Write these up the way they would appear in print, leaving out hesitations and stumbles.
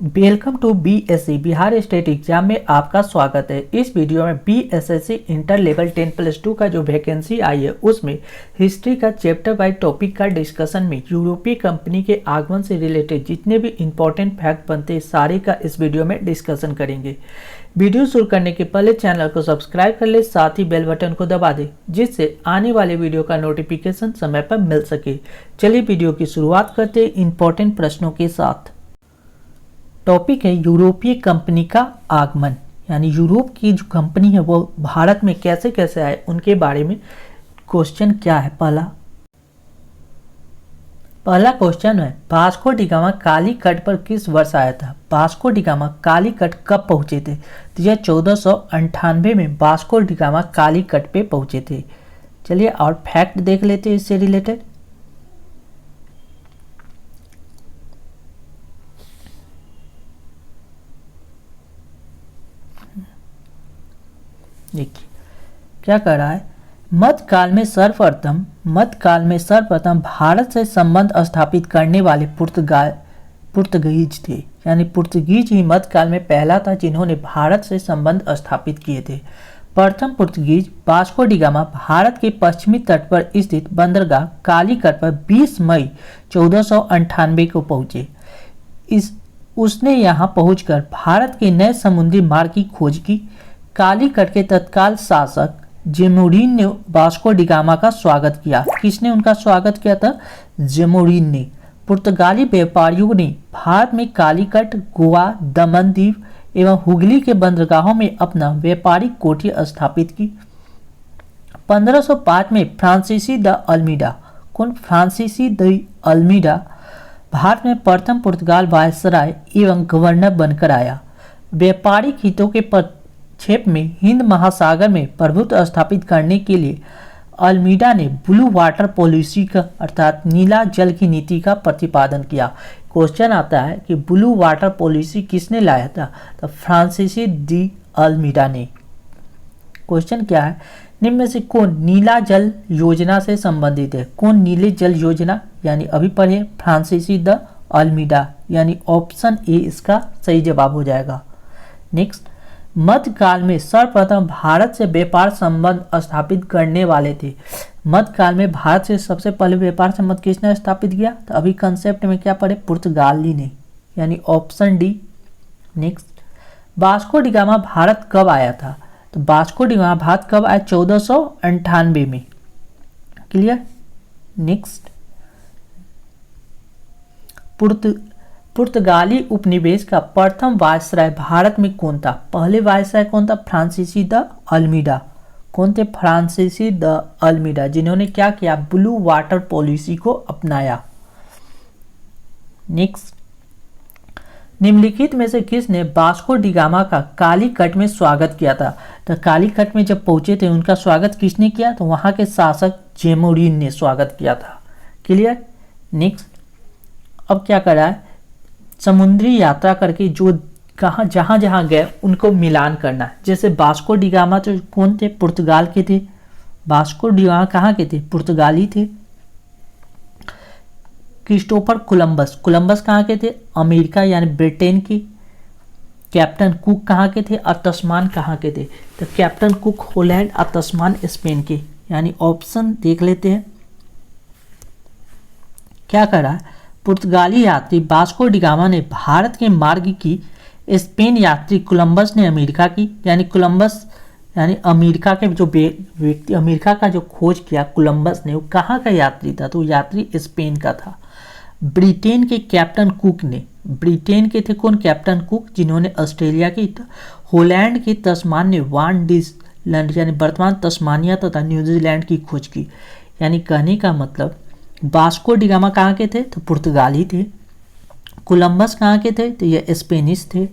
Welcome to BSC Bihar state exam में आपका स्वागत है। इस वीडियो में बीएसएससी इंटर लेवल 10+2 का जो वैकेंसी आई है उसमें हिस्ट्री का चैप्टर बाय टॉपिक का डिस्कशन में यूरोपीय कंपनी के आगमन से रिलेटेड जितने भी इंपॉर्टेंट फैक्ट बनते हैं सारे का इस वीडियो में डिस्कशन करेंगे। वीडियो शुरू करने के पहले चैनल को सब्सक्राइब कर ले, साथ ही बेल बटन को दबा दे जिससे आने वाले वीडियो का नोटिफिकेशन समय पर मिल सके। चलिए वीडियो की शुरुआत करते हैं इंपॉर्टेंट प्रश्नों के साथ। टॉपिक है यूरोपीय कंपनी का आगमन, यानी यूरोप की जो कंपनी है वो भारत में कैसे कैसे आए उनके बारे में क्वेश्चन क्या है। पहला क्वेश्चन है वास्को डी गामा कालीकट पर किस वर्ष आया था। वास्को डी गामा कालीकट कब पहुंचे थे? तो यह 1498 में वास्को डी गामा कालीकट पे पहुंचे थे। चलिए और फैक्ट देख लेते हैं इससे रिलेटेड। देखिए क्या कर रहा है, मध्यकाल में सर्वप्रथम भारत से संबंध स्थापित करने वाले पुर्तगालीज थे, यानी पुर्तगीज ही मध्यकाल में पहला था जिन्होंने भारत से संबंध स्थापित किए थे। प्रथम Portuguese Vasco D gamma Bharat के पश्चिमी तट पर स्थित बंदरगाह कालीकट पर 20 मई 1498 को पहुंचे। उसने यहां पहुंचकर भारत के नए समुद्री मार्ग की खोज की। कालीकट के तत्काल शासक जेमुरीन ने वास्को डी गामा का स्वागत किया। किसने उनका स्वागत किया था? जेमुरीन ने। पुर्तगाली व्यापारियों ने भारत में कालीकट, गोवा, दमन द्वीप एवं हुगली के बंदरगाहों में अपना व्यापारिक कोठी स्थापित की। 1505 में फ्रांसीसी द अल्मीडा भारत में प्रथम पुर्तगाल वायसराय एवं गवर्नर बनकर आया। व्यापारिक हितों के क्षेप में हिंद महासागर में प्रभुत्व स्थापित करने के लिए अल्मीडा ने ब्लू वाटर पॉलिसी का अर्थात नीला जल की नीति का प्रतिपादन किया। क्वेश्चन आता है कि ब्लू वाटर पॉलिसी किसने लाया था? तो फ्रांसीसी दी अल्मीडा ने। क्वेश्चन क्या है, निम्न में से कौन नीला जल योजना से संबंधित है? कौन नीले जल योजना, यानी अभी पढ़े फ्रांसीसी द अल्मीडा, यानी ऑप्शन ए इसका सही जवाब हो जाएगा। नेक्स्ट, मध्यकाल में सर्वप्रथम भारत से व्यापार संबंध स्थापित करने वाले थे। मध्यकाल में भारत से सबसे पहले व्यापार संबंध किसने स्थापित किया? तो अभी कंसेप्ट में क्या पढ़े? पुर्तगाली ने, यानी option D. Next, Vasco D gamma Bharat कब आया था? तो वास्को डी गामा भारत कब आया? 1498 में। क्लियर। नेक्स्ट, पुर्तगाली उपनिवेश का प्रथम वायसराय भारत में कौन था? पहले वायसराय कौन था? फ्रांसीसी द अल्मीडा। कौन थे? फ्रांसीसी द अल्मीडा, जिन्होंने क्या किया? ब्लू वाटर पॉलिसी को अपनाया। नेक्स्ट, निम्नलिखित में से किसने वास्को डी गामा का कालीकट में स्वागत किया था? तो कालीकट में जब पहुंचे थे उनका स्वागत किसने किया? तो वहां के शासक जेमुरीन ने स्वागत किया था। क्लियर। नेक्स्ट, अब क्या कर रहा है, समुद्री यात्रा करके जो जहां जहां गए उनको मिलान करना है। जैसे वास्को डी गामा तो कौन थे? पुर्तगाल के थे। वास्को डी गामा कहाँ के थे? पुर्तगाली थे। क्रिस्टोफर कोलंबस कहाँ के थे? अमेरिका यानी ब्रिटेन के। कैप्टन कुक कहाँ के थे? और तस्मान कहाँ के थे? तो कैप्टन कुक हॉलैंड और तस्मान स्पेन के, यानी ऑप्शन देख लेते हैं। क्या कर रहा है, पुर्तगाली यात्री वास्को डी गामा ने भारत के मार्ग की, स्पेन यात्री कोलंबस ने अमेरिका की, यानी कोलंबस यानी अमेरिका के जो व्यक्ति अमेरिका का जो खोज किया कोलंबस ने, वो कहाँ का यात्री था? तो यात्री स्पेन का था। ब्रिटेन के कैप्टन कुक ने, ब्रिटेन के थे कौन? कैप्टन कुक, जिन्होंने ऑस्ट्रेलिया की। हॉलैंड के तस्मान ने वान डिसलैंड यानी वर्तमान तस्मानिया तथा न्यूजीलैंड की खोज की। यानी कहने का मतलब वास्को डी गामा कहाँ के थे? तो पुर्तगाली थे। कोलंबस कहाँ के थे? तो ये स्पेनिश थे।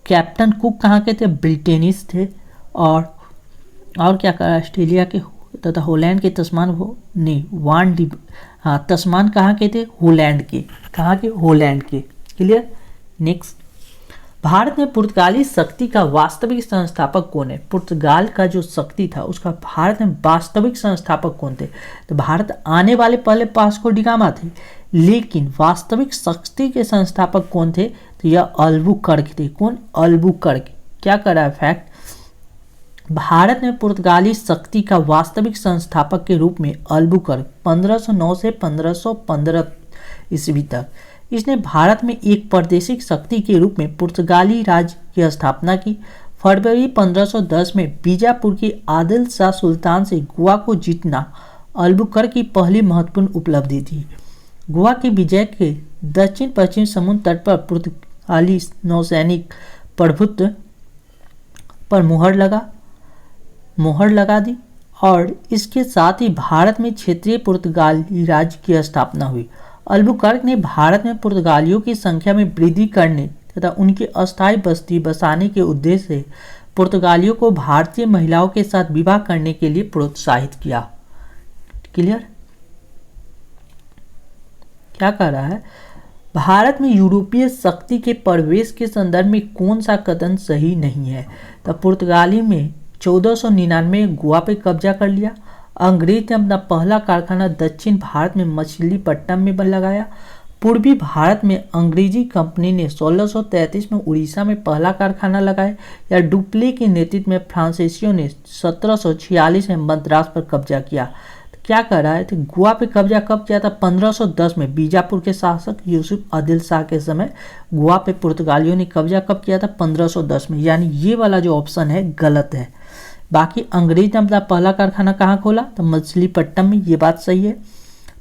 कैप्टन कुक कहाँ के थे? ब्रिटेनिश थे। और क्या कहा, ऑस्ट्रेलिया के तथा हॉलैंड के तस्मान वो नहीं तस्मान कहाँ के थे? हॉलैंड के। कहाँ के? हॉलैंड के। क्लियर। नेक्स्ट, भारत में पुर्तगाली शक्ति का वास्तविक संस्थापक कौन है? पुर्तगाल का जो शक्ति था उसका भारत में वास्तविक संस्थापक कौन थे? तो भारत आने वाले पहले वास्को डी गामा थे, लेकिन वास्तविक शक्ति के संस्थापक कौन थे? तो यह अल्बुकर्क थे। कौन? अल्बुकर्क। क्या कर रहा है फैक्ट? भारत में पुर्तगाली शक्ति का वास्तविक संस्थापक के रूप में अल्बुकर्क 1509 से 1515 ईस्वी तक इसने भारत में एक प्रादेशिक शक्ति के रूप में पुर्तगाली राज्य की स्थापना की। फरवरी 1510 में बीजापुर के आदिल शाह सुल्तान से गोवा को जीतना अल्बुकर्क की पहली महत्वपूर्ण उपलब्धि थी। गोवा की विजय के दक्षिण पश्चिम समुद्र तट पर पुर्तगाली नौसैनिक प्रभुत्व पर मोहर लगा दी और इसके साथ ही भारत में क्षेत्रीय पुर्तगाली राज्य की स्थापना हुई। अल्बुकर्क ने भारत में पुर्तगालियों की संख्या में वृद्धि करने तथा उनकी अस्थायी बस्ती बसाने के उद्देश्य से पुर्तगालियों को भारतीय महिलाओं के साथ विवाह करने के लिए प्रोत्साहित किया। क्लियर? क्या कह रहा है? भारत में यूरोपीय शक्ति के प्रवेश के संदर्भ में कौन सा कदम सही नहीं है? तो पुर्तगाली में 1499 गोवा पे कब्जा कर लिया। अंग्रेज ने अपना पहला कारखाना दक्षिण भारत में मछलीपट्टनम में लगाया। पूर्वी भारत में अंग्रेजी कंपनी ने 1633 में उड़ीसा में पहला कारखाना लगाया। या डुप्ले के नेतृत्व में फ्रांसीसियों ने 1746 में मद्रास पर कब्जा किया। तो क्या कर रहा है? तो गोवा पे कब्जा कब किया था? 1510 में बीजापुर के शासक यूसुफ आदिल शाह के समय गोवा पे पुर्तगालियों ने कब्जा कब किया था? 1510 में। यानी ये वाला जो ऑप्शन है गलत है। बाकी अंग्रेज ने अपना पहला कारखाना कहाँ खोला? तो मछलीपट्टनम में। ये बात सही है।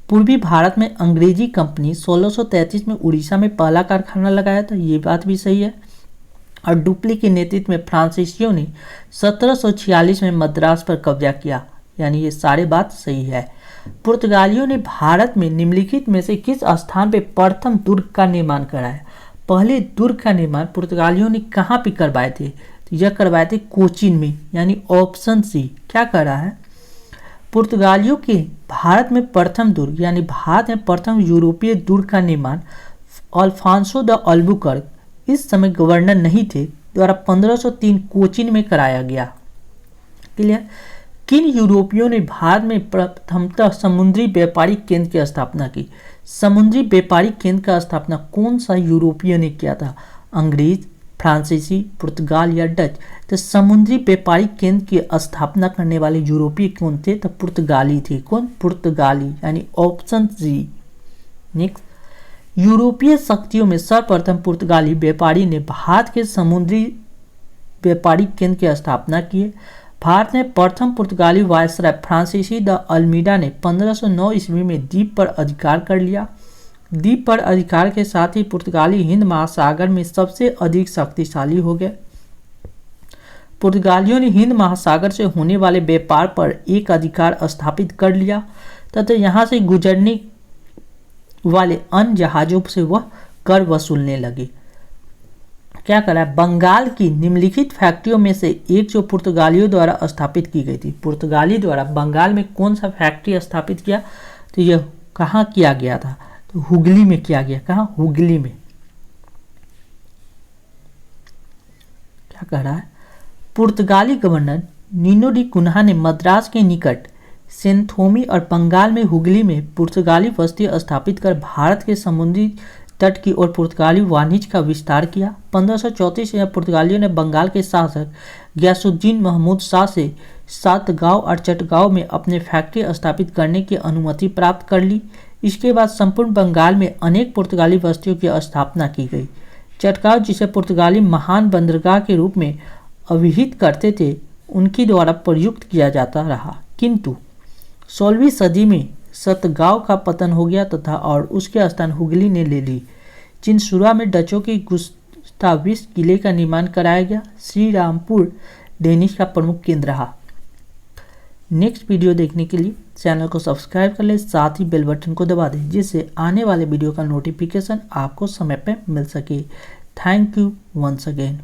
पूर्वी भारत में अंग्रेजी कंपनी 1633 में उड़ीसा में पहला कारखाना लगाया था। ये बात भी सही है। और डुप्ले के नेतृत्व में फ्रांसीसियों ने 1746 में मद्रास पर कब्जा किया। यानी ये सारे बात सही है। पुर्तगालियों ने भारत में निम्नलिखित में से किस स्थान पर प्रथम दुर्ग का निर्माण कराया? पहले दुर्ग का निर्माण पुर्तगालियों ने कहाँ पे करवाए थे? तो यह करवाए थे कोचीन में। यानी ऑप्शन सी। क्या कर रहा है? पुर्तगालियों के भारत में प्रथम दुर्ग यानी भारत में प्रथम यूरोपीय दुर्ग का निर्माण अल्फांसो द अल्बुकर्क, इस समय गवर्नर नहीं थे, द्वारा 1503 कोचीन में कराया गया। क्लियर? किन यूरोपियों ने भारत में प्रथमतः समुद्री व्यापारिक केंद्र की स्थापना की? समुद्री व्यापारिक केंद्र का स्थापना कौन सा यूरोपियों ने किया था? अंग्रेज, फ्रांसीसी, पुर्तगाल या डच? तो समुद्री व्यापारिक केंद्र की स्थापना करने वाले यूरोपीय कौन थे? तो पुर्तगाली थे। कौन? पुर्तगाली। यानी ऑप्शन सी। नेक्स्ट, यूरोपीय शक्तियों में सर्वप्रथम पुर्तगाली व्यापारी ने भारत के समुद्री व्यापारिक केंद्र की स्थापना की है। भारत में प्रथम पुर्तगाली वायसराय फ्रांसीसी द अल्मीडा ने 1509 ईस्वी में द्वीप पर अधिकार कर लिया। द्वीप पर अधिकार के साथ ही पुर्तगाली हिंद महासागर में सबसे अधिक शक्तिशाली हो गए। पुर्तगालियों ने हिंद महासागर से होने वाले व्यापार पर एक अधिकार स्थापित कर लिया तथा यहाँ से गुजरने वाले अन्य जहाजों से वह कर वसूलने लगे। क्या करा? बंगाल की निम्नलिखित फैक्ट्रियों में से एक जो पुर्तगालियों द्वारा स्थापित की गई थी। पुर्तगाली द्वारा बंगाल में कौन सा फैक्ट्री स्थापित किया? तो यह कहाँ किया गया था? तो हुगली में किया गया। कहाँ? हुगली में। क्या कह रहा है? पुर्तगाली गवर्नर नीनो डी कुन्हा ने मद्रास के निकट सेंथोमी और बंगाल में हुगली में पुर्तगाली बस्ती स्थापित कर भारत के समुद्री तट की ओर पुर्तगाली वाणिज्य का विस्तार किया। 1534 में पुर्तगालियों ने बंगाल के शासक गयासुद्दीन महमूद शाह से सातगांव और चटगांव में अपने फैक्ट्री स्थापित करने की अनुमति प्राप्त कर ली। इसके बाद संपूर्ण बंगाल में अनेक पुर्तगाली बस्तियों की स्थापना की गई। चटगांव, जिसे पुर्तगाली महान बंदरगाह के रूप में अभिहित करते थे, उनके द्वारा प्रयुक्त किया जाता रहा, किंतु 16वीं सदी में सतगांव का पतन हो गया तथा और उसके स्थान हुगली ने ले ली। चिनसुरा में डचों की गुस्ताविस किले का निर्माण कराया गया। श्री रामपुर डेनिश का प्रमुख केंद्र रहा। नेक्स्ट वीडियो देखने के लिए चैनल को सब्सक्राइब कर ले, साथ ही बेल बटन को दबा दें जिससे आने वाले वीडियो का नोटिफिकेशन आपको समय पर मिल सके। Thank you once again.